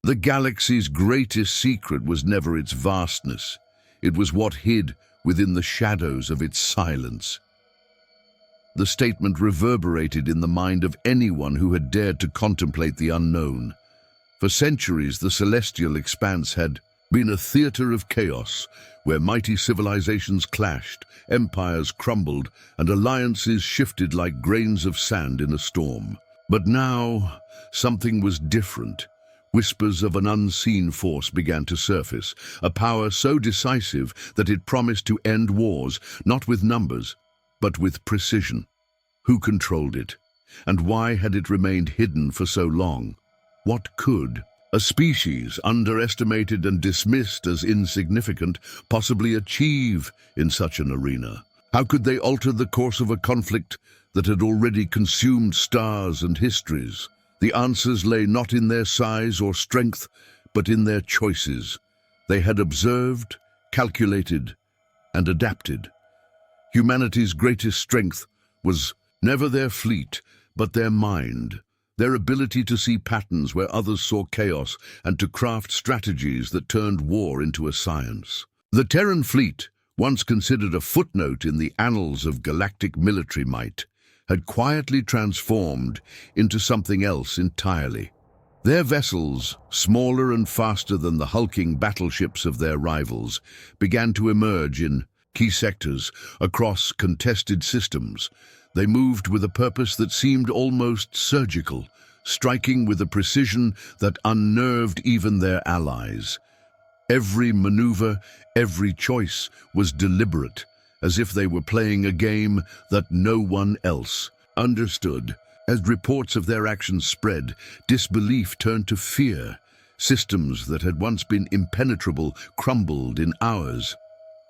The galaxy's greatest secret was never its vastness. It was what hid within the shadows of its silence. The statement reverberated in the mind of anyone who had dared to contemplate the unknown. For centuries, the celestial expanse had been a theater of chaos, where mighty civilizations clashed, empires crumbled, and alliances shifted like grains of sand in a storm. But now, something was different. Whispers of an unseen force began to surface, a power so decisive that it promised to end wars, not with numbers, but with precision. Who controlled it? And why had it remained hidden for so long? What could a species underestimated and dismissed as insignificant possibly achieve in such an arena? How could they alter the course of a conflict that had already consumed stars and histories? The answers lay not in their size or strength, but in their choices. They had observed, calculated, and adapted. Humanity's greatest strength was never their fleet, but their mind, their ability to see patterns where others saw chaos and to craft strategies that turned war into a science. The Terran fleet, once considered a footnote in the annals of galactic military might, had quietly transformed into something else entirely. Their vessels, smaller and faster than the hulking battleships of their rivals, began to emerge in key sectors across contested systems. They moved with a purpose that seemed almost surgical, striking with a precision that unnerved even their allies. Every maneuver, every choice was deliberate, as if they were playing a game that no one else understood. As reports of their actions spread, disbelief turned to fear. Systems that had once been impenetrable crumbled in hours.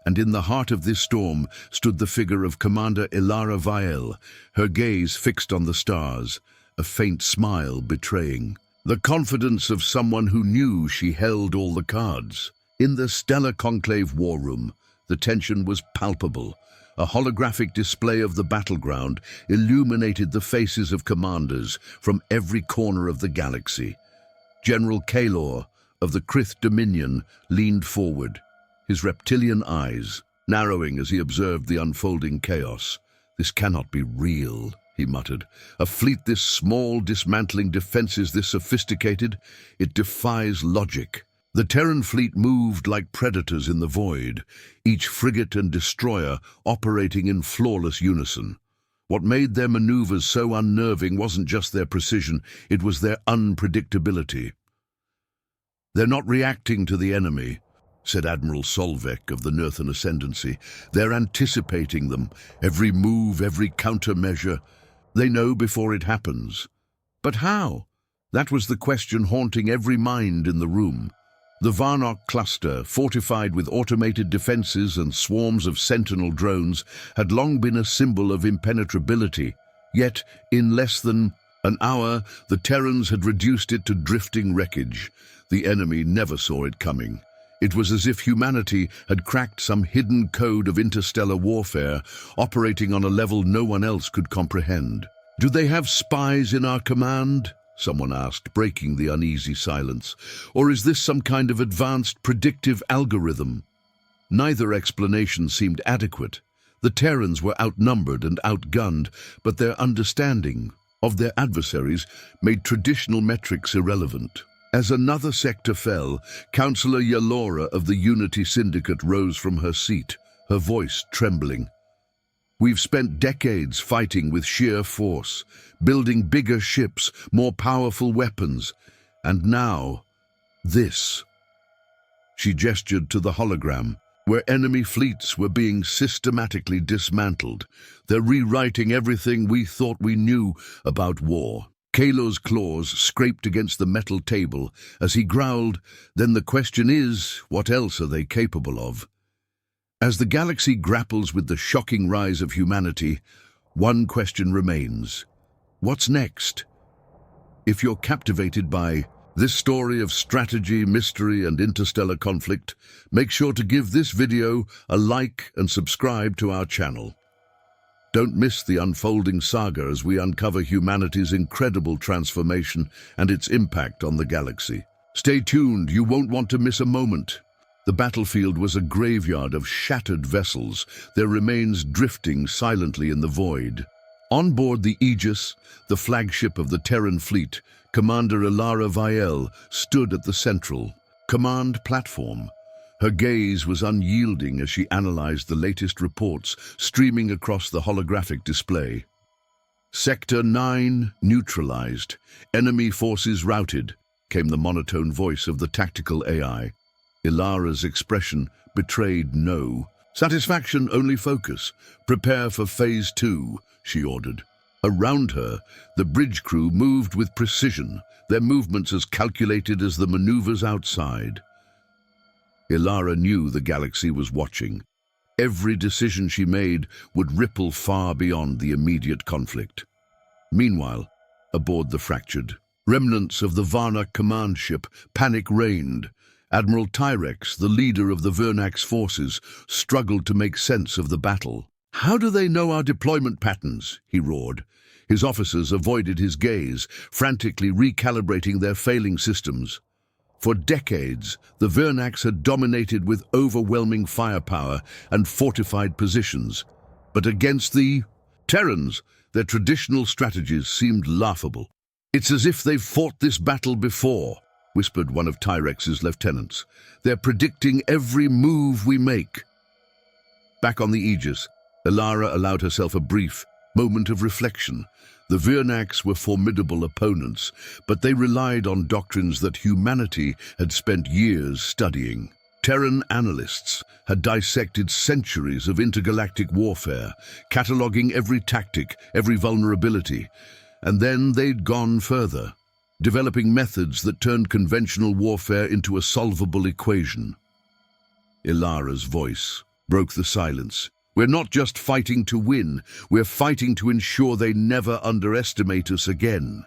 And in the heart of this storm stood the figure of Commander Ilara Vael, her gaze fixed on the stars, a faint smile betraying the confidence of someone who knew she held all the cards. In the Stellar Conclave war room, the tension was palpable. A holographic display of the battleground illuminated the faces of commanders from every corner of the galaxy. General Kalor of the Krith Dominion leaned forward, his reptilian eyes narrowing as he observed the unfolding chaos. "This cannot be real," he muttered. "A fleet this small, dismantling defenses this sophisticated? It defies logic." The Terran fleet moved like predators in the void, each frigate and destroyer operating in flawless unison. What made their maneuvers so unnerving wasn't just their precision, it was their unpredictability. "They're not reacting to the enemy," said Admiral Solvek of the Nerthan Ascendancy. "They're anticipating them, every move, every countermeasure. They know before it happens." But how? That was the question haunting every mind in the room. The Varnock cluster, fortified with automated defenses and swarms of sentinel drones, had long been a symbol of impenetrability. Yet, in less than an hour, the Terrans had reduced it to drifting wreckage. The enemy never saw it coming. It was as if humanity had cracked some hidden code of interstellar warfare, operating on a level no one else could comprehend. "Do they have spies in our command?" someone asked, breaking the uneasy silence. "Or is this some kind of advanced predictive algorithm?" Neither explanation seemed adequate. The Terrans were outnumbered and outgunned, but their understanding of their adversaries made traditional metrics irrelevant. As another sector fell, Councillor Yalora of the Unity Syndicate rose from her seat, her voice trembling. "We've spent decades fighting with sheer force, building bigger ships, more powerful weapons, and now, this." She gestured to the hologram, where enemy fleets were being systematically dismantled. "They're rewriting everything we thought we knew about war." Kalor's claws scraped against the metal table as he growled, "Then the question is, what else are they capable of?" As the galaxy grapples with the shocking rise of humanity, one question remains. What's next? If you're captivated by this story of strategy, mystery, and interstellar conflict, make sure to give this video a like and subscribe to our channel. Don't miss the unfolding saga as we uncover humanity's incredible transformation and its impact on the galaxy. Stay tuned, you won't want to miss a moment. The battlefield was a graveyard of shattered vessels, their remains drifting silently in the void. On board the Aegis, the flagship of the Terran fleet, Commander Ilara Vielle stood at the central command platform. Her gaze was unyielding as she analyzed the latest reports streaming across the holographic display. Sector 9 neutralized. Enemy forces routed, came the monotone voice of the tactical AI. Ilara's expression betrayed no satisfaction, only focus. Prepare for Phase 2, she ordered. Around her, the bridge crew moved with precision, their movements as calculated as the maneuvers outside. Ilara knew the galaxy was watching. Every decision she made would ripple far beyond the immediate conflict. Meanwhile, aboard the fractured remnants of the Varna command ship, panic reigned. Admiral Tyrex, the leader of the Vernax forces, struggled to make sense of the battle. "How do they know our deployment patterns?" he roared. His officers avoided his gaze, frantically recalibrating their failing systems. For decades, the Vernax had dominated with overwhelming firepower and fortified positions. But against the Terrans, their traditional strategies seemed laughable. "It's as if they've fought this battle before," whispered one of Tyrex's lieutenants. "They're predicting every move we make." Back on the Aegis, Ilara allowed herself a brief moment of reflection. The Vernax were formidable opponents, but they relied on doctrines that humanity had spent years studying. Terran analysts had dissected centuries of intergalactic warfare, cataloging every tactic, every vulnerability, and then they'd gone further, developing methods that turned conventional warfare into a solvable equation. Ilara's voice broke the silence. "We're not just fighting to win, we're fighting to ensure they never underestimate us again."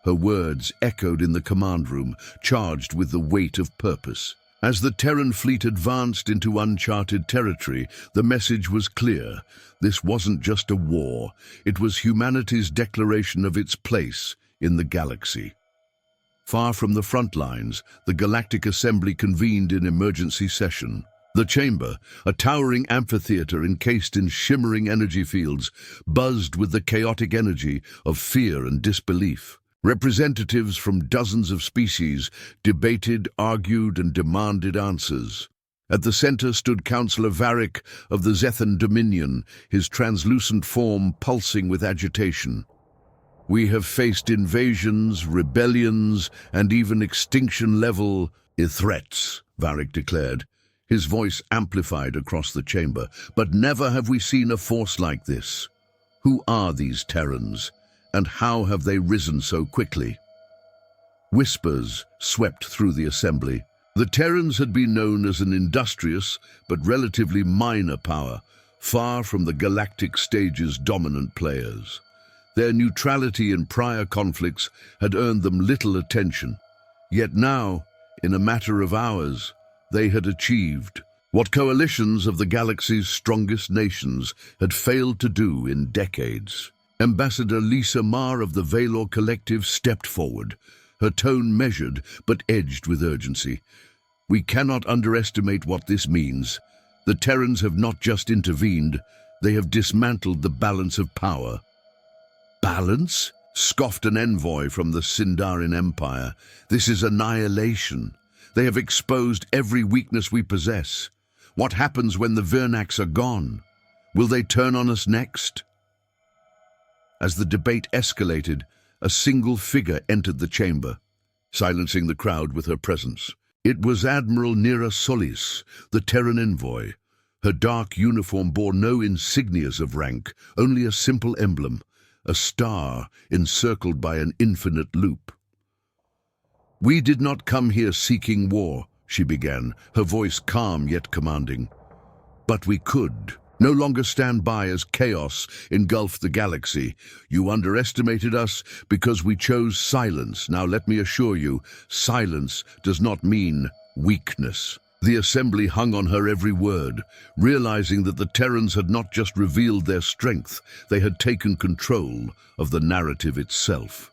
Her words echoed in the command room, charged with the weight of purpose. As the Terran fleet advanced into uncharted territory, the message was clear. This wasn't just a war, it was humanity's declaration of its place in the galaxy. Far from the front lines, the Galactic Assembly convened in emergency session. The chamber, a towering amphitheater encased in shimmering energy fields, buzzed with the chaotic energy of fear and disbelief. Representatives from dozens of species debated, argued, and demanded answers. At the center stood Councillor Varric of the Zethan Dominion, his translucent form pulsing with agitation. "We have faced invasions, rebellions, and even extinction-level threats," Varric declared. His voice amplified across the chamber. "But never have we seen a force like this. Who are these Terrans, and how have they risen so quickly?" Whispers swept through the assembly. The Terrans had been known as an industrious but relatively minor power, far from the galactic stage's dominant players. Their neutrality in prior conflicts had earned them little attention. Yet now, in a matter of hours, they had achieved what coalitions of the galaxy's strongest nations had failed to do in decades. Ambassador Lisa Marr of the Valor Collective stepped forward, her tone measured but edged with urgency. "We cannot underestimate what this means. The Terrans have not just intervened, they have dismantled the balance of power." "Balance?" scoffed an envoy from the Sindarin Empire. "This is annihilation. They have exposed every weakness we possess. What happens when the Vernax are gone? Will they turn on us next?" As the debate escalated, a single figure entered the chamber, silencing the crowd with her presence. It was Admiral Nira Solis, the Terran envoy. Her dark uniform bore no insignias of rank, only a simple emblem, a star encircled by an infinite loop. "We did not come here seeking war," she began, her voice calm yet commanding. "But we could no longer stand by as chaos engulfed the galaxy. You underestimated us because we chose silence. Now let me assure you, silence does not mean weakness." The assembly hung on her every word, realizing that the Terrans had not just revealed their strength, they had taken control of the narrative itself.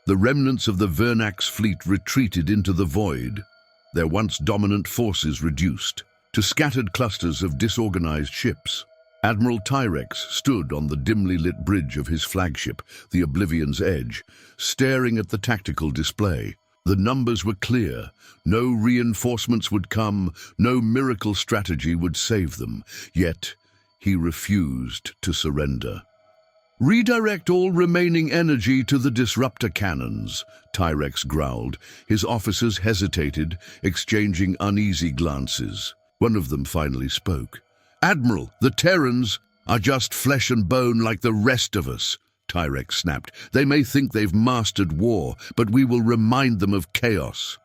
The remnants of the Vernax fleet retreated into the void, their once dominant forces reduced to scattered clusters of disorganized ships. Admiral Tyrex stood on the dimly lit bridge of his flagship, the Oblivion's Edge, staring at the tactical display. The numbers were clear. No reinforcements would come, no miracle strategy would save them. Yet, he refused to surrender. "Redirect all remaining energy to the disruptor cannons," Tyrex growled. His officers hesitated, exchanging uneasy glances. One of them finally spoke. "Admiral, the Terrans are just flesh and bone like the rest of us," Tyrex snapped. "They may think they've mastered war, but we will remind them of chaos."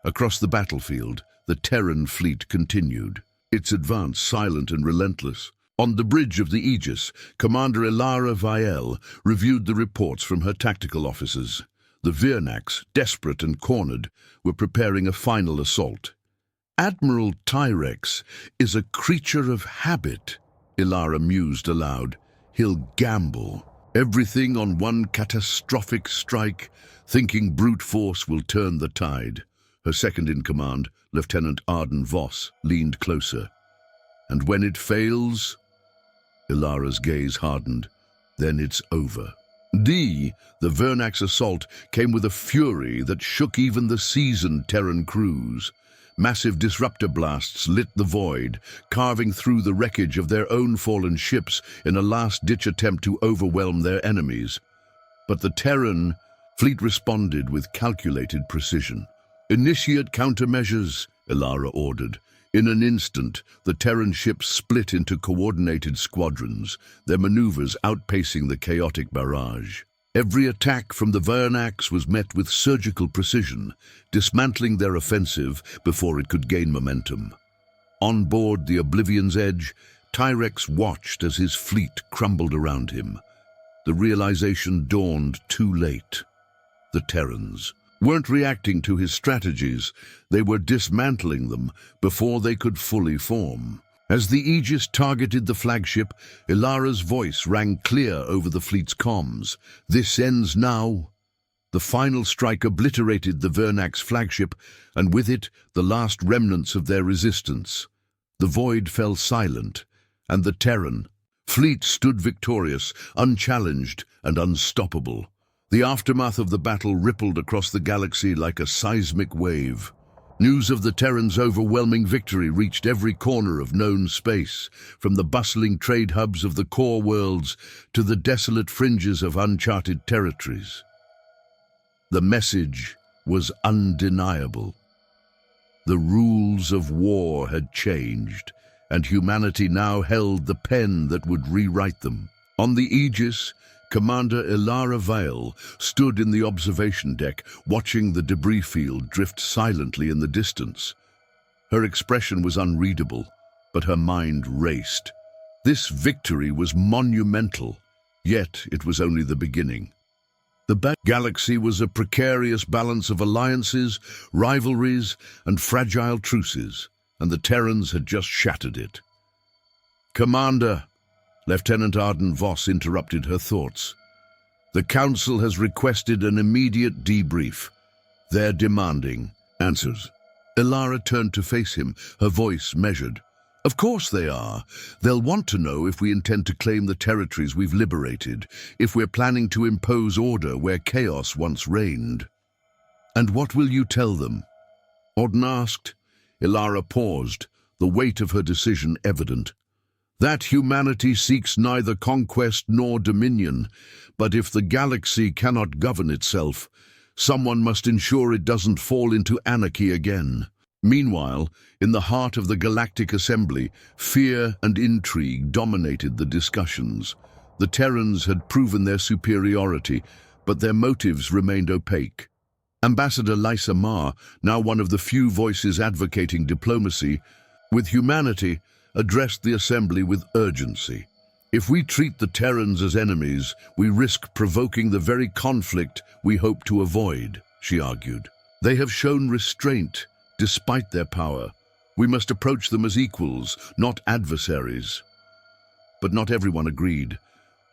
Across the battlefield, the Terran fleet continued, its advance silent and relentless. On the bridge of the Aegis, Commander Ilara Vielle reviewed the reports from her tactical officers. The Vernax, desperate and cornered, were preparing a final assault. "Admiral Tyrex is a creature of habit," Ilara mused aloud. "He'll gamble everything on one catastrophic strike, thinking brute force will turn the tide." Her second-in-command, Lieutenant Arden Voss, leaned closer. "And when it fails?" Ilara's gaze hardened. "Then it's over." The Vernax assault came with a fury that shook even the seasoned Terran crews. Massive disruptor blasts lit the void, carving through the wreckage of their own fallen ships in a last-ditch attempt to overwhelm their enemies. But the Terran fleet responded with calculated precision. "Initiate countermeasures," Ilara ordered. In an instant, the Terran ships split into coordinated squadrons, their maneuvers outpacing the chaotic barrage. Every attack from the Vernax was met with surgical precision, dismantling their offensive before it could gain momentum. On board the Oblivion's Edge, Tyrex watched as his fleet crumbled around him. The realization dawned too late. The Terrans weren't reacting to his strategies, they were dismantling them before they could fully form. As the Aegis targeted the flagship, Ilara's voice rang clear over the fleet's comms. "This ends now." The final strike obliterated the Vernax flagship, and with it, the last remnants of their resistance. The void fell silent, and the Terran fleet stood victorious, unchallenged and unstoppable. The aftermath of the battle rippled across the galaxy like a seismic wave. News of the Terrans' overwhelming victory reached every corner of known space, from the bustling trade hubs of the core worlds to the desolate fringes of uncharted territories. The message was undeniable. The rules of war had changed, and humanity now held the pen that would rewrite them. On the Aegis, Commander Ilara Vielle stood in the observation deck, watching the debris field drift silently in the distance. Her expression was unreadable, but her mind raced. This victory was monumental, yet it was only the beginning. The galaxy was a precarious balance of alliances, rivalries, and fragile truces, and the Terrans had just shattered it. "Commander," Lieutenant Arden Voss interrupted her thoughts. "The Council has requested an immediate debrief. They're demanding answers." Ilara turned to face him, her voice measured. "Of course they are. They'll want to know if we intend to claim the territories we've liberated, if we're planning to impose order where chaos once reigned." "And what will you tell them?" Arden asked. Ilara paused, the weight of her decision evident. "That humanity seeks neither conquest nor dominion, but if the galaxy cannot govern itself, someone must ensure it doesn't fall into anarchy again." Meanwhile, in the heart of the Galactic Assembly, fear and intrigue dominated the discussions. The Terrans had proven their superiority, but their motives remained opaque. Ambassador Lysa Ma, now one of the few voices advocating diplomacy, with humanity, addressed the Assembly with urgency. "If we treat the Terrans as enemies, we risk provoking the very conflict we hope to avoid," she argued. "They have shown restraint, despite their power. We must approach them as equals, not adversaries." But not everyone agreed.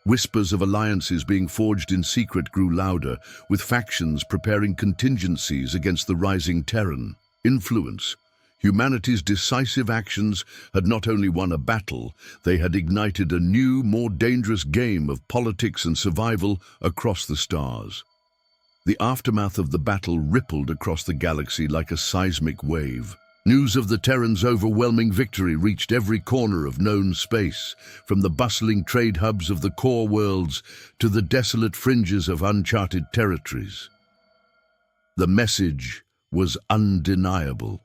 Whispers of alliances being forged in secret grew louder, with factions preparing contingencies against the rising Terran influence. Humanity's decisive actions had not only won a battle, they had ignited a new, more dangerous game of politics and survival across the stars. The aftermath of the battle rippled across the galaxy like a seismic wave. News of the Terrans' overwhelming victory reached every corner of known space, from the bustling trade hubs of the core worlds to the desolate fringes of uncharted territories. The message was undeniable.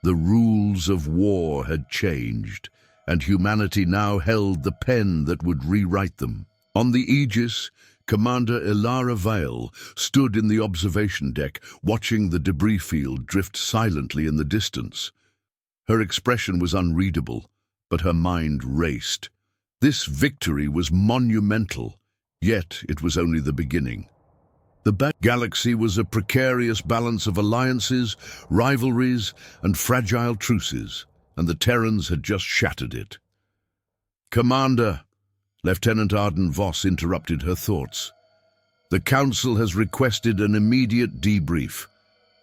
The rules of war had changed, and humanity now held the pen that would rewrite them. On the Aegis, Commander Ilara Vale stood in the observation deck, watching the debris field drift silently in the distance. Her expression was unreadable, but her mind raced. This victory was monumental, yet it was only the beginning. The galaxy was a precarious balance of alliances, rivalries, and fragile truces, and the Terrans had just shattered it. "Commander," Lieutenant Arden Voss interrupted her thoughts. "The Council has requested an immediate debrief.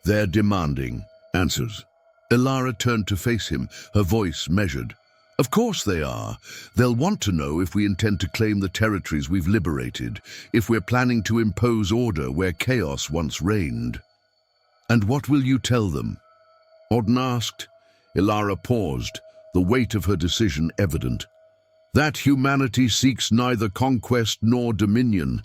They're demanding answers." Ilara turned to face him, her voice measured. "Of course they are. They'll want to know if we intend to claim the territories we've liberated, if we're planning to impose order where chaos once reigned." "And what will you tell them?" Arden asked. Ilara paused, the weight of her decision evident. "That humanity seeks neither conquest nor dominion,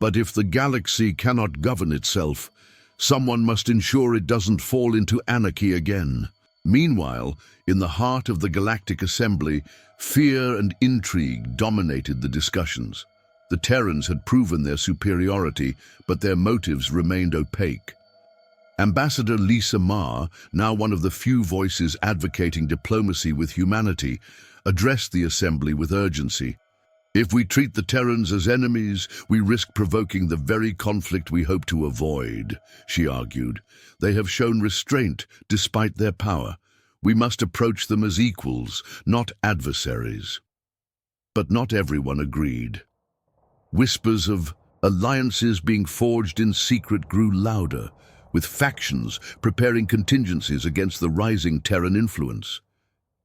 but if the galaxy cannot govern itself, someone must ensure it doesn't fall into anarchy again." Meanwhile, in the heart of the Galactic Assembly, fear and intrigue dominated the discussions. The Terrans had proven their superiority, but their motives remained opaque. Ambassador Lisa Ma, now one of the few voices advocating diplomacy with humanity, addressed the Assembly with urgency. "If we treat the Terrans as enemies, we risk provoking the very conflict we hope to avoid," she argued. "They have shown restraint despite their power. We must approach them as equals, not adversaries." But not everyone agreed. Whispers of alliances being forged in secret grew louder, with factions preparing contingencies against the rising Terran influence.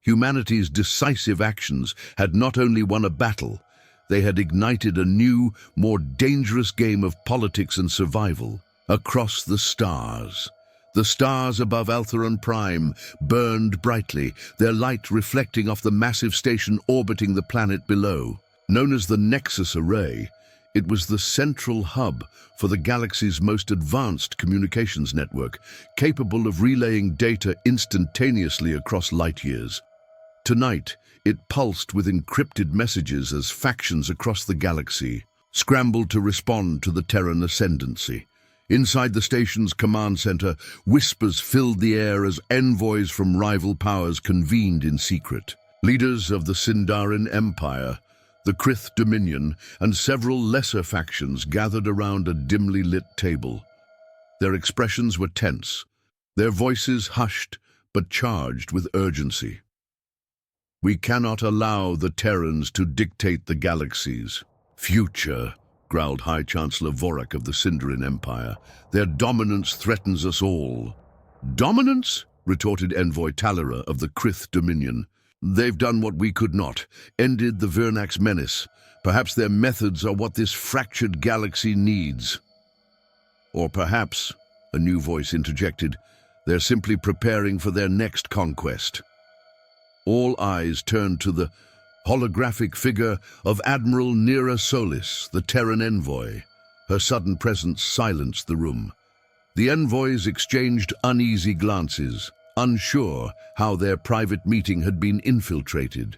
Humanity's decisive actions had not only won a battle, they had ignited a new, more dangerous game of politics and survival. Across the stars, the stars above Altheron Prime burned brightly, their light reflecting off the massive station orbiting the planet below. Known as the Nexus Array, it was the central hub for the galaxy's most advanced communications network, capable of relaying data instantaneously across light years. Tonight, it pulsed with encrypted messages as factions across the galaxy scrambled to respond to the Terran ascendancy. Inside the station's command center, whispers filled the air as envoys from rival powers convened in secret. Leaders of the Sindarin Empire, the Krith Dominion, and several lesser factions gathered around a dimly lit table. Their expressions were tense, their voices hushed but charged with urgency. "We cannot allow the Terrans to dictate the galaxy's future," growled High Chancellor Vorak of the Sindarin Empire. "Their dominance threatens us all." "Dominance?" retorted Envoy Talera of the Krith Dominion. "They've done what we could not, ended the Vernax menace. Perhaps their methods are what this fractured galaxy needs." "Or perhaps," a new voice interjected, "they're simply preparing for their next conquest." All eyes turned to the holographic figure of Admiral Nera Solis, the Terran envoy. Her sudden presence silenced the room. The envoys exchanged uneasy glances, unsure how their private meeting had been infiltrated.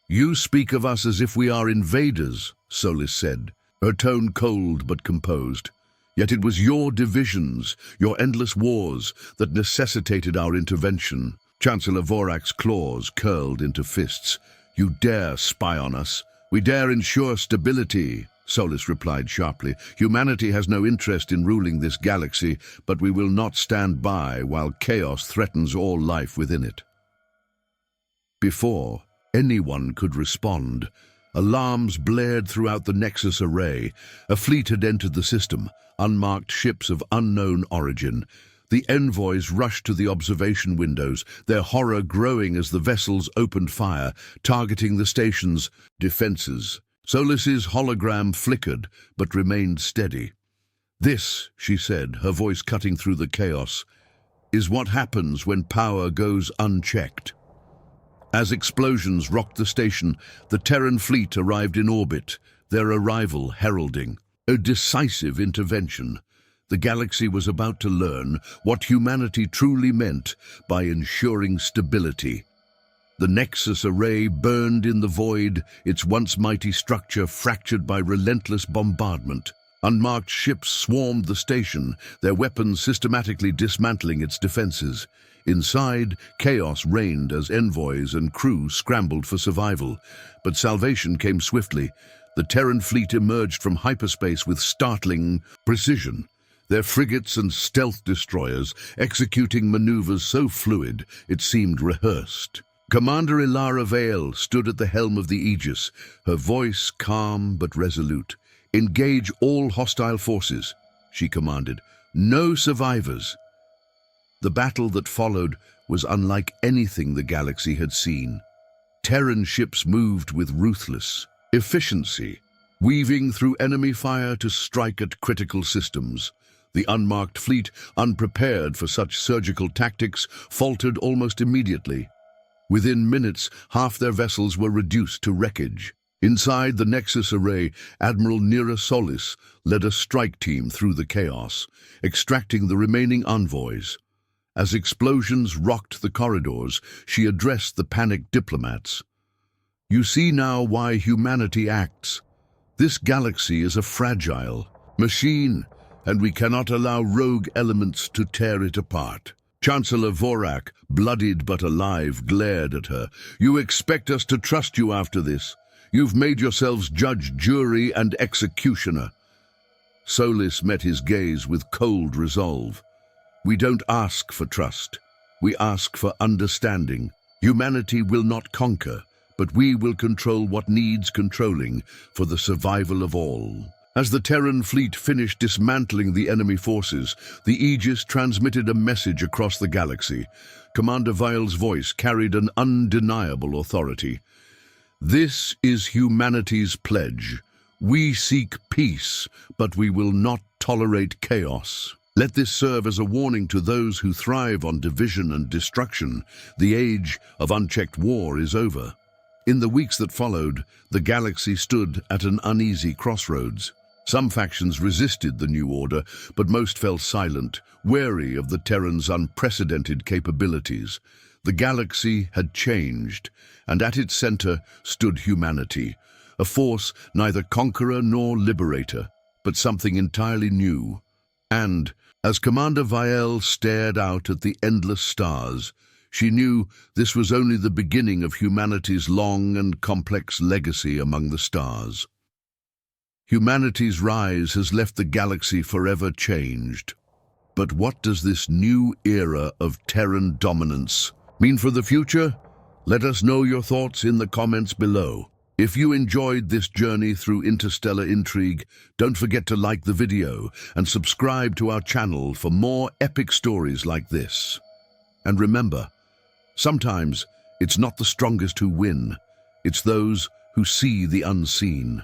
"You speak of us as if we are invaders," Solis said, her tone cold but composed. "Yet it was your divisions, your endless wars, that necessitated our intervention." Chancellor Vorak's claws curled into fists. "You dare spy on us? We dare ensure stability," Solis replied sharply. "Humanity has no interest in ruling this galaxy, but we will not stand by while chaos threatens all life within it." Before anyone could respond, Alarms blared throughout the Nexus array. A fleet had entered the system, unmarked ships of unknown origin. The envoys rushed to the observation windows, their horror growing as the vessels opened fire, targeting the station's defenses. Solis's hologram flickered, but remained steady. "This," she said, her voice cutting through the chaos, "is what happens when power goes unchecked." As explosions rocked the station, the Terran fleet arrived in orbit, their arrival heralding a decisive intervention. The galaxy was about to learn what humanity truly meant by ensuring stability. The Nexus array burned in the void, its once mighty structure fractured by relentless bombardment. Unmarked ships swarmed the station, their weapons systematically dismantling its defenses. Inside, chaos reigned as envoys and crew scrambled for survival. But salvation came swiftly. The Terran fleet emerged from hyperspace with startling precision, their frigates and stealth destroyers executing maneuvers so fluid it seemed rehearsed. Commander Ilara Vale stood at the helm of the Aegis, her voice calm but resolute. "Engage all hostile forces," she commanded. "No survivors." The battle that followed was unlike anything the galaxy had seen. Terran ships moved with ruthless efficiency, weaving through enemy fire to strike at critical systems. The unmarked fleet, unprepared for such surgical tactics, faltered almost immediately. Within minutes, half their vessels were reduced to wreckage. Inside the Nexus array, Admiral Nira Solis led a strike team through the chaos, extracting the remaining envoys. As explosions rocked the corridors, she addressed the panicked diplomats. "You see now why humanity acts. This galaxy is a fragile machine, and we cannot allow rogue elements to tear it apart." Chancellor Vorak, bloodied but alive, glared at her. "You expect us to trust you after this? You've made yourselves judge, jury, and executioner." Solis met his gaze with cold resolve. "We don't ask for trust. We ask for understanding. Humanity will not conquer, but we will control what needs controlling for the survival of all." As the Terran fleet finished dismantling the enemy forces, the Aegis transmitted a message across the galaxy. Commander Vile's voice carried an undeniable authority. "This is humanity's pledge. We seek peace, but we will not tolerate chaos. Let this serve as a warning to those who thrive on division and destruction. The age of unchecked war is over." In the weeks that followed, the galaxy stood at an uneasy crossroads. Some factions resisted the new order, but most fell silent, wary of the Terrans' unprecedented capabilities. The galaxy had changed, and at its center stood humanity, a force neither conqueror nor liberator, but something entirely new. And, as Commander Vielle stared out at the endless stars, she knew this was only the beginning of humanity's long and complex legacy among the stars. Humanity's rise has left the galaxy forever changed. But what does this new era of Terran dominance mean for the future? Let us know your thoughts in the comments below. If you enjoyed this journey through interstellar intrigue, don't forget to like the video and subscribe to our channel for more epic stories like this. And remember, sometimes it's not the strongest who win, it's those who see the unseen.